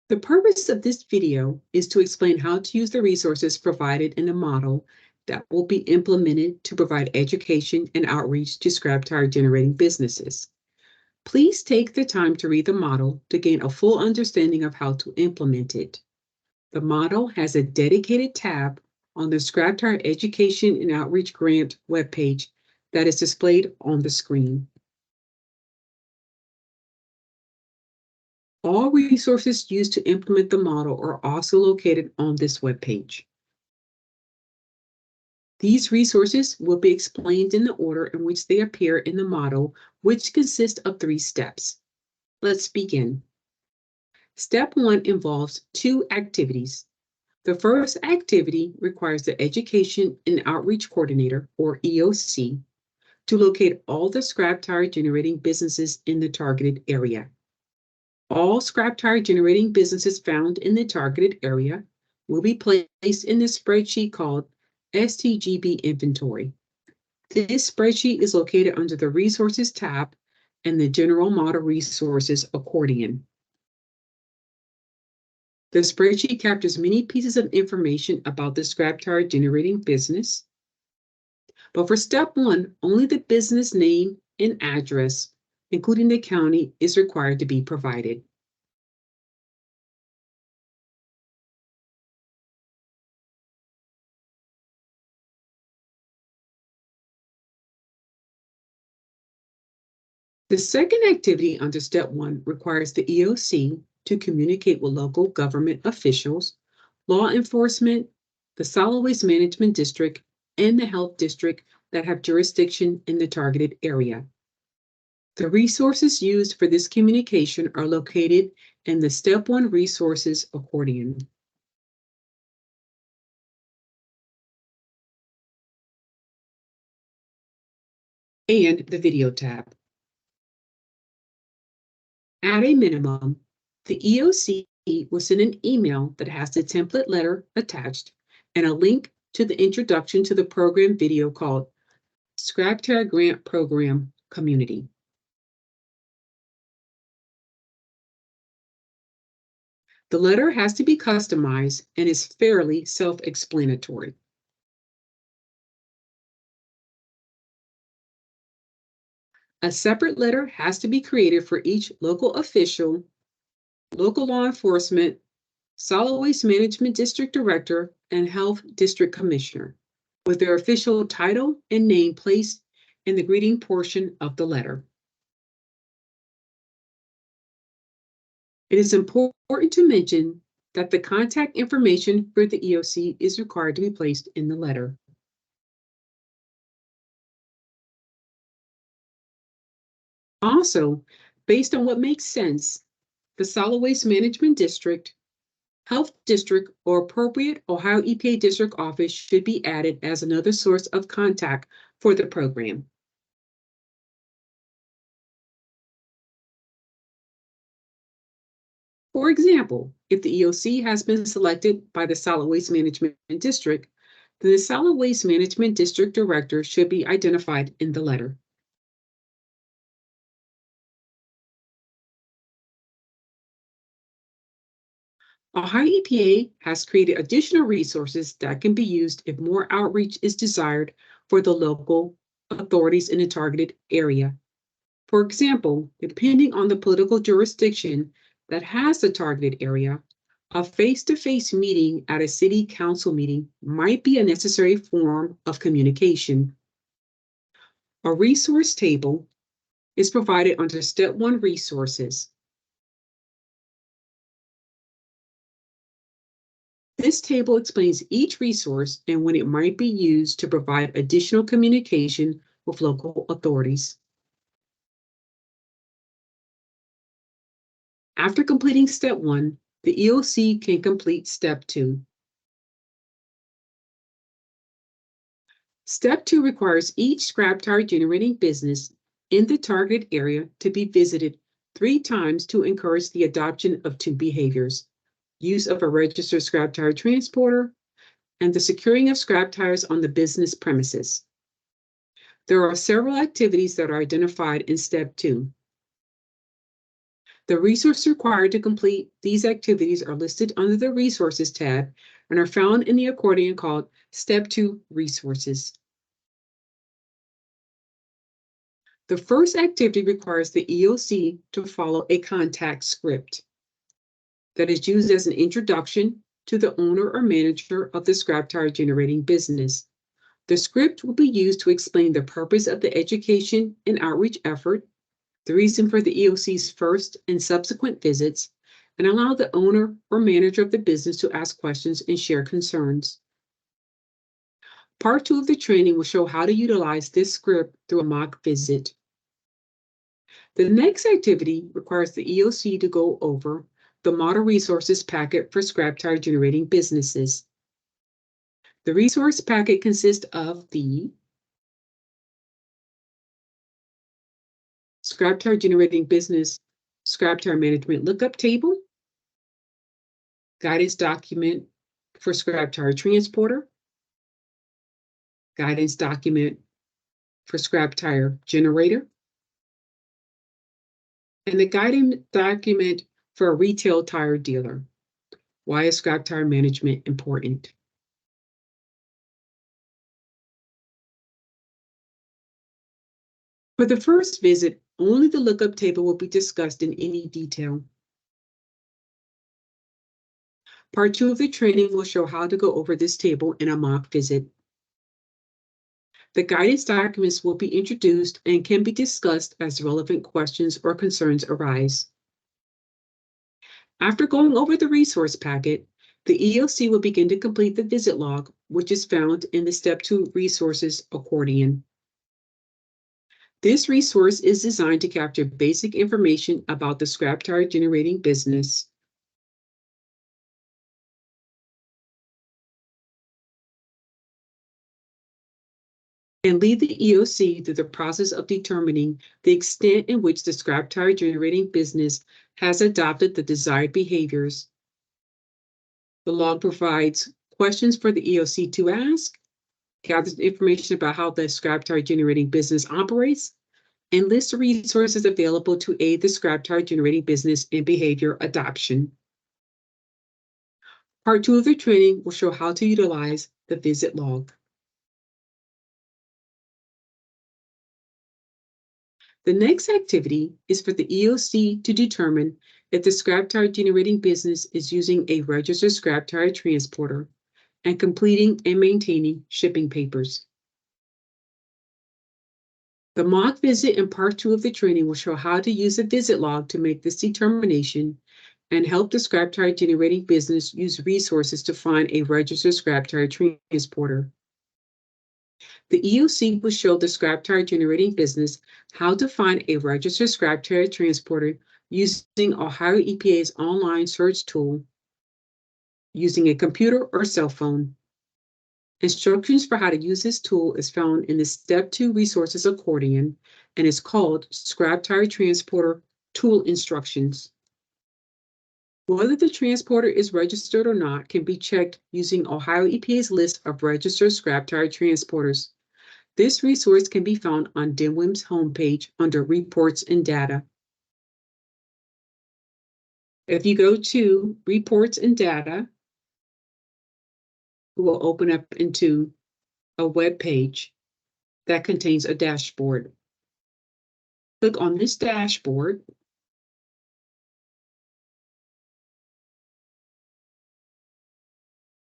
The purpose of this video is to explain how to use the resources provided in the model that will be implemented to provide education and outreach to scrap tire generating businesses. Please take the time to read the model to gain a full understanding of how to implement it. The model has a dedicated tab on the Scrap Tire Education and Outreach Grant webpage that is displayed on the screen. All resources used to implement the model are also located on this webpage. These resources will be explained in the order in which they appear in the model, which consists of 3 steps. Let's begin. Step 1 involves 2 activities. The first activity requires the Education and Outreach Coordinator, or EOC, to locate all the scrap tire generating businesses in the targeted area. All scrap tire generating businesses found in the targeted area will be placed in the spreadsheet called STGB Inventory. This spreadsheet is located under the Resources tab and the General Model Resources accordion. The spreadsheet captures many pieces of information about the scrap tire generating business. But for step 1, only the business name and address, including the county, is required to be provided. The second activity under step 1 requires the EOC to communicate with local government officials, law enforcement, the Solid Waste Management District, and the Health District that have jurisdiction in the targeted area. The resources used for this communication are located in the Step 1 Resources accordion. And the Video tab. At a minimum, the EOC will send an email that has the template letter attached and a link to the introduction to the program video called Scrap Tire Grant Program Community. The letter has to be customized and is fairly self-explanatory. A separate letter has to be created for each local official, local law enforcement, Solid Waste Management District Director, and Health District Commissioner, with their official title and name placed in the greeting portion of the letter. It is important to mention that the contact information for the EOC is required to be placed in the letter. Also, based on what makes sense, the Solid Waste Management District, Health District, or appropriate Ohio EPA District Office should be added as another source of contact for the program. For example, if the EOC has been selected by the Solid Waste Management District, then the Solid Waste Management District Director should be identified in the letter. Ohio EPA has created additional resources that can be used if more outreach is desired for the local authorities in the targeted area. For example, depending on the political jurisdiction that has the targeted area, a face-to-face meeting at a city council meeting might be a necessary form of communication. A resource table is provided under Step 1 Resources. This table explains each resource and when it might be used to provide additional communication with local authorities. After completing Step 1, the EOC can complete Step 2. Step 2 requires each scrap tire generating business in the targeted area to be visited 3 times to encourage the adoption of 2 behaviors: use of a registered scrap tire transporter and the securing of scrap tires on the business premises. There are several activities that are identified in Step 2. The resources required to complete these activities are listed under the Resources tab and are found in the accordion called Step 2 Resources. The first activity requires the EOC to follow a contact script that is used as an introduction to the owner or manager of the scrap tire generating business. The script will be used to explain the purpose of the education and outreach effort, the reason for the EOC's first and subsequent visits, and allow the owner or manager of the business to ask questions and share concerns. Part 2 of the training will show how to utilize this script through a mock visit. The next activity requires the EOC to go over the Model Resources Packet for scrap tire generating businesses. The resource packet consists of the scrap tire generating business scrap tire management lookup table, guidance document for scrap tire transporter, guidance document for scrap tire generator, and the guidance document for a retail tire dealer. Why is scrap tire management important? For the first visit, only the lookup table will be discussed in any detail. Part 2 of the training will show how to go over this table in a mock visit. The guidance documents will be introduced and can be discussed as relevant questions or concerns arise. After going over the resource packet, the EOC will begin to complete the visit log, which is found in the Step 2 Resources accordion. This resource is designed to capture basic information about the scrap tire generating business, and lead the EOC through the process of determining the extent in which the scrap tire generating business has adopted the desired behaviors. The log provides questions for the EOC to ask, gathers information about how the scrap tire generating business operates, and lists resources available to aid the scrap tire generating business in behavior adoption. Part 2 of the training will show how to utilize the visit log. The next activity is for the EOC to determine if the scrap tire generating business is using a registered scrap tire transporter and completing and maintaining shipping papers. The mock visit in part 2 of the training will show how to use the visit log to make this determination and help the scrap tire generating business use resources to find a registered scrap tire transporter. The EOC will show the scrap tire generating business how to find a registered scrap tire transporter using Ohio EPA's online search tool using a computer or cell phone. Instructions for how to use this tool is found in the Step 2 Resources accordion and is called Scrap Tire Transporter Tool Instructions. Whether the transporter is registered or not can be checked using Ohio EPA's list of registered scrap tire transporters. This resource can be found on DMWIM's homepage under Reports and Data. If you go to Reports and Data, it will open up into a web page that contains a dashboard. Click on this dashboard.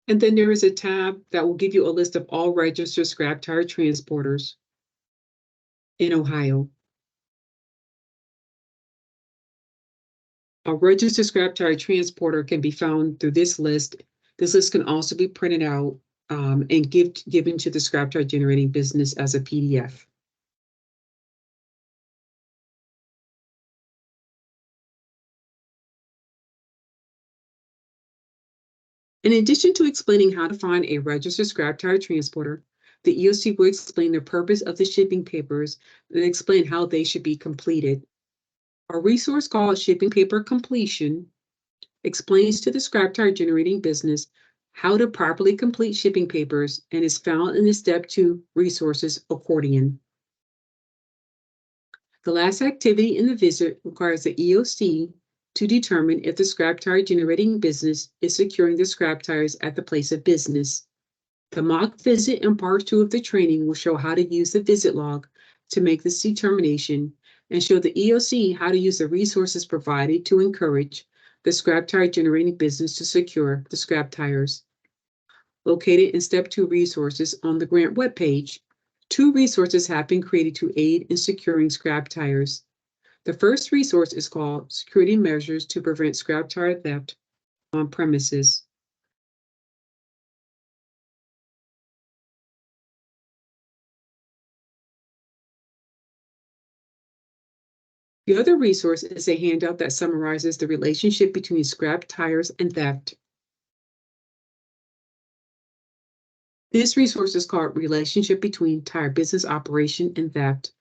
And then there is a tab that will give you a list of all registered scrap tire transporters in Ohio. A registered scrap tire transporter can be found through this list. This list can also be printed out and given to the scrap tire generating business as a PDF. In addition to explaining how to find a registered scrap tire transporter, the EOC will explain the purpose of the shipping papers and explain how they should be completed. A resource called Shipping Paper Completion explains to the scrap tire generating business how to properly complete shipping papers and is found in the Step 2 Resources accordion. The last activity in the visit requires the EOC to determine if the scrap tire generating business is securing the scrap tires at the place of business. The mock visit and part 2 of the training will show how to use the visit log to make this determination and show the EOC how to use the resources provided to encourage the scrap tire generating business to secure the scrap tires. Located in Step 2 resources on the grant webpage, 2 resources have been created to aid in securing scrap tires. The first resource is called Security Measures to Prevent Scrap Tire Theft on Premises. The other resource is a handout that summarizes the relationship between scrap tires and theft. This resource is called Relationship Between Tire Business Operation and Theft.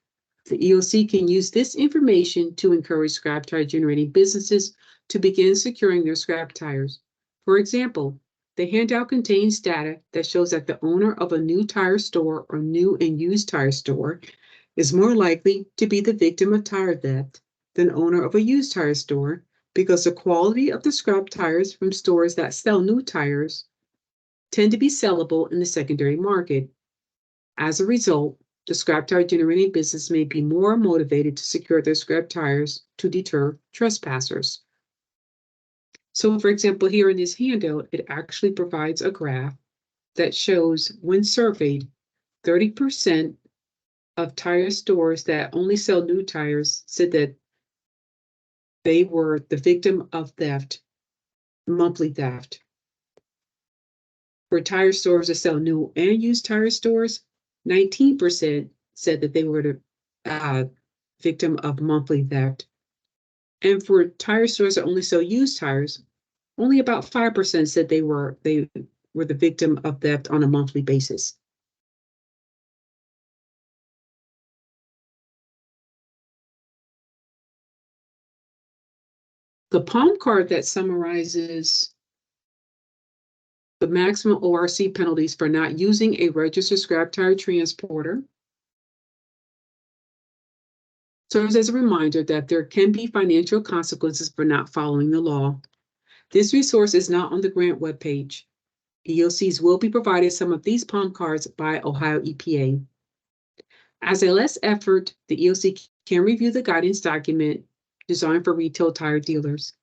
The EOC can use this information to encourage scrap tire generating businesses to begin securing their scrap tires. For example, the handout contains data that shows that the owner of a new tire store or new and used tire store is more likely to be the victim of tire theft than owner of a used tire store because the quality of the scrap tires from stores that sell new tires tend to be sellable in the secondary market. As a result, the scrap tire generating business may be more motivated to secure their scrap tires to deter trespassers. So, for example, here in this handout, it actually provides a graph that shows when surveyed, 30% of tire stores that only sell new tires said that they were the victim of theft, monthly theft. For tire stores that sell new and used tire stores, 19% said that they were the victim of monthly theft. And for tire stores that only sell used tires, only about 5% said they were the victim of theft on a monthly basis. The palm card that summarizes the maximum ORC penalties for not using a registered scrap tire transporter serves as a reminder that there can be financial consequences for not following the law. This resource is not on the grant webpage. EOCs will be provided some of these palm cards by Ohio EPA. As a last effort, the EOC can review the guidance document designed for retail tire dealers.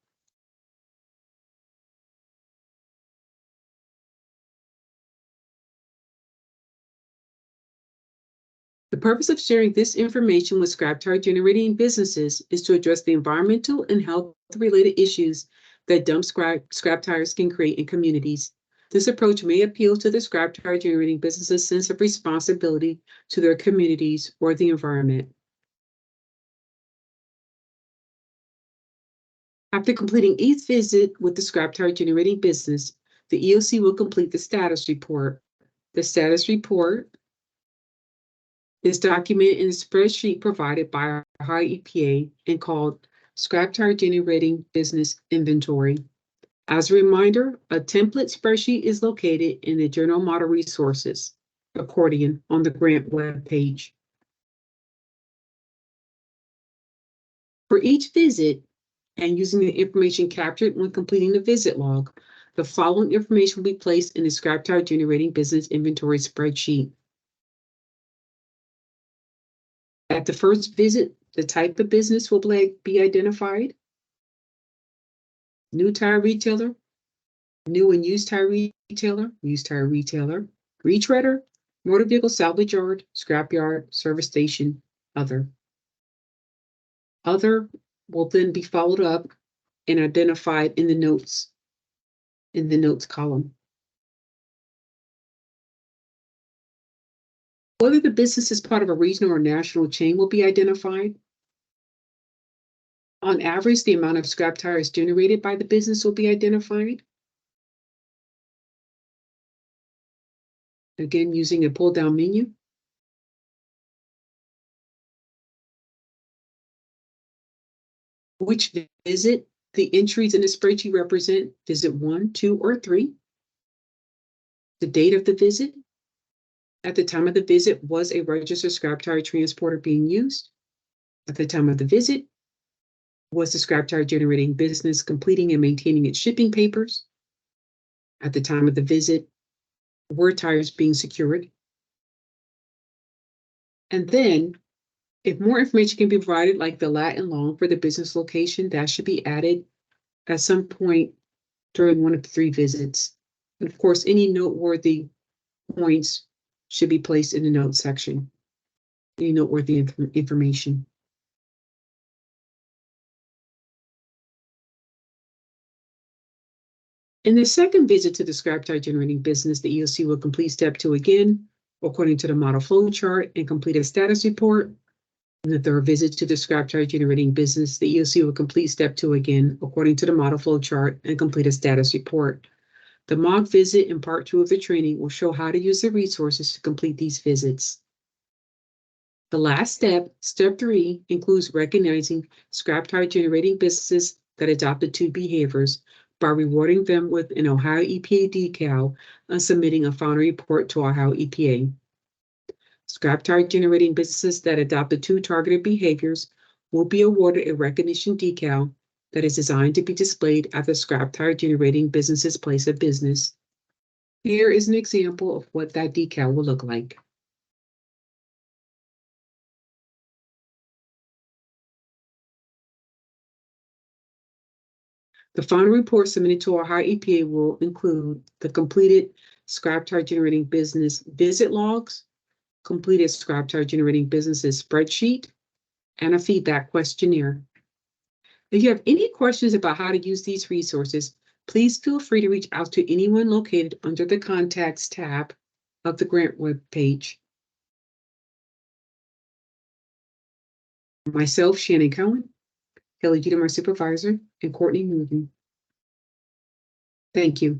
The purpose of sharing this information with scrap tire generating businesses is to address the environmental and health-related issues that dump scrap tires can create in communities. This approach may appeal to the scrap tire generating businesses' sense of responsibility to their communities or the environment. After completing each visit with the scrap tire generating business, the EOC will complete the status report. The status report is documented in a spreadsheet provided by Ohio EPA and called Scrap Tire Generating Business Inventory. As a reminder, a template spreadsheet is located in the Journal Model Resources accordion on the grant web page. For each visit, and using the information captured when completing the visit log, the following information will be placed in the Scrap Tire Generating Business Inventory spreadsheet. At the first visit, the type of business will be identified. New tire retailer, new and used tire retailer, retreader, motor vehicle salvage yard, scrap yard, service station, other. Other will then be followed up and identified in the notes column. Whether the business is part of a regional or national chain will be identified. On average, the amount of scrap tires generated by the business will be identified. Again, using a pull-down menu. Which visit the entries in the spreadsheet represent: visit 1, 2, or 3. The date of the visit. At the time of the visit, was a registered scrap tire transporter being used? At the time of the visit, was the scrap tire generating business completing and maintaining its shipping papers? At the time of the visit, were tires being secured? And then, if more information can be provided, like the lat and long for the business location, that should be added at some point during one of the 3 visits. And of course, any noteworthy points should be placed in the notes section. Any noteworthy information. In the second visit to the scrap tire generating business, the EOC will complete step 2 again, according to the model flow chart, and complete a status report. In the third visit to the scrap tire generating business, the EOC will complete step 2 again, according to the model flow chart, and complete a status report. The mock visit in part 2 of the training will show how to use the resources to complete these visits. The last step, step 3, includes recognizing scrap tire generating businesses that adopted 2 behaviors by rewarding them with an Ohio EPA decal and submitting a final report to Ohio EPA. Scrap tire generating businesses that adopted 2 targeted behaviors will be awarded a recognition decal that is designed to be displayed at the scrap tire generating business's place of business. Here is an example of what that decal will look like. The final report submitted to Ohio EPA will include the completed scrap tire generating business visit logs, completed scrap tire generating businesses spreadsheet, and a feedback questionnaire. If you have any questions about how to use these resources, please feel free to reach out to anyone located under the Contacts tab of the grant web page. Myself, Shannon Cohen, Kelly Jeter, my supervisor, and Courtney Newton. Thank you.